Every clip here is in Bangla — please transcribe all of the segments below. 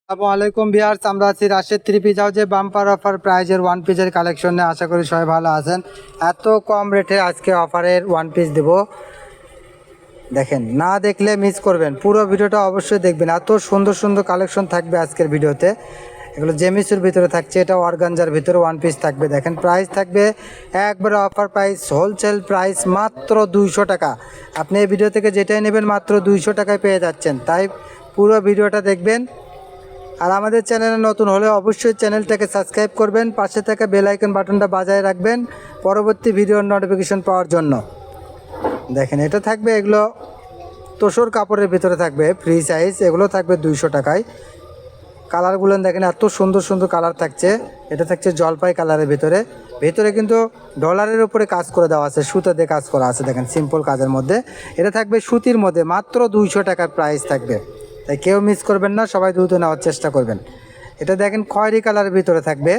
আসসালামু আলাইকুম ভিউয়ার্স, আমরা আছি রাশেদ থ্রি পিস হাউসে বাম্পার অফার প্রাইজের ওয়ান পিসের কালেকশন নিয়ে। আশা করি সবাই ভালো আছেন। এত কম রেটে আজকে অফারের ওয়ান পিস দেব, দেখেন না দেখলে মিস করবেন। পুরো ভিডিওটা অবশ্যই দেখবেন, এত সুন্দর সুন্দর কালেকশন থাকবে আজকের ভিডিওতে। এগুলো জেমিসের ভিতরে থাকছে, এটা অর্গানজার ভিতরে ওয়ান পিস থাকবে। দেখেন প্রাইস থাকবে একবারে অফার প্রাইস, হোলসেল প্রাইস মাত্র 200 টাকা। আপনি এই ভিডিও থেকে যেটাই নেবেন মাত্র 200 টাকায় পেয়ে যাচ্ছেন। তাই পুরো ভিডিওটা দেখবেন। আর আমাদের চ্যানেলে নতুন হলে অবশ্যই চ্যানেলটাকে সাবস্ক্রাইব করবেন, পাশে থাকা বেল আইকন বাটনটা বাজায় রাখবেন পরবর্তী ভিডিওর নোটিফিকেশন পাওয়ার জন্য। দেখেন এটা থাকবে, এগুলো তোষর কাপড়ের ভিতরে থাকবে, ফ্রি সাইজ। এগুলো থাকবে 200 টাকায়। কালারগুলো দেখেন এত সুন্দর সুন্দর কালার থাকছে। এটা থাকছে জলপাই কালারের ভিতরে, ভিতরে কিন্তু ডলারের উপরে কাজ করে দেওয়া আছে, সুতো দিয়ে কাজ করা আছে। দেখেন সিম্পল কাজের মধ্যে এটা থাকবে, সুতির মধ্যে মাত্র 200 টাকার প্রাইস থাকবে। তাই কেউ মিস করবেন না, সবাই দ্রুত নেওয়ার চেষ্টা করবেন। এটা দেখেন খয়েরি কালারের ভিতরে থাকবে,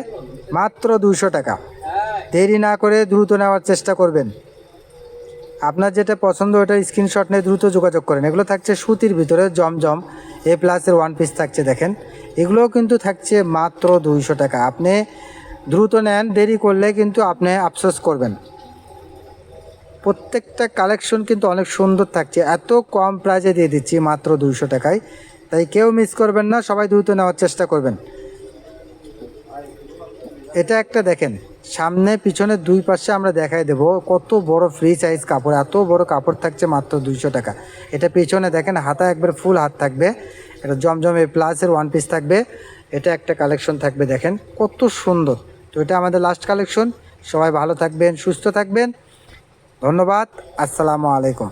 মাত্র 200 টাকা। দেরি না করে দ্রুত নেওয়ার চেষ্টা করবেন। আপনার যেটা পছন্দ ওটা স্ক্রিনশট নিয়ে দ্রুত যোগাযোগ করেন। এগুলো থাকছে সুতির ভিতরে জমজম এ প্লাসের ওয়ান পিস থাকছে। দেখেন এগুলোও কিন্তু থাকছে মাত্র 200 টাকা। আপনি দ্রুত নেন, দেরি করলে কিন্তু আপনি আফসোস করবেন। প্রত্যেকটা কালেকশন কিন্তু অনেক সুন্দর থাকছে, এত কম প্রাইসে দিয়ে দিচ্ছি মাত্র 200 টাকায়। তাই কেউ মিস করবেন না, সবাই দ্রুত নেওয়ার চেষ্টা করবেন। এটা একটা দেখেন, সামনে পিছনে দুই পাশে আমরা দেখাই দেব কত বড় ফ্রি সাইজ কাপড়। এত বড় কাপড় থাকছে মাত্র 200 টাকা। এটা পিছনে দেখেন হাতা একবার ফুল হাত থাকবে। এটা জমজম এ প্লাসের ওয়ান পিস থাকবে। এটা একটা কালেকশন থাকবে, দেখেন কত সুন্দর। তো এটা আমাদের লাস্ট কালেকশন। সবাই ভালো থাকবেন, সুস্থ থাকবেন। ধন্যবাদ। আসসালামু আলাইকুম।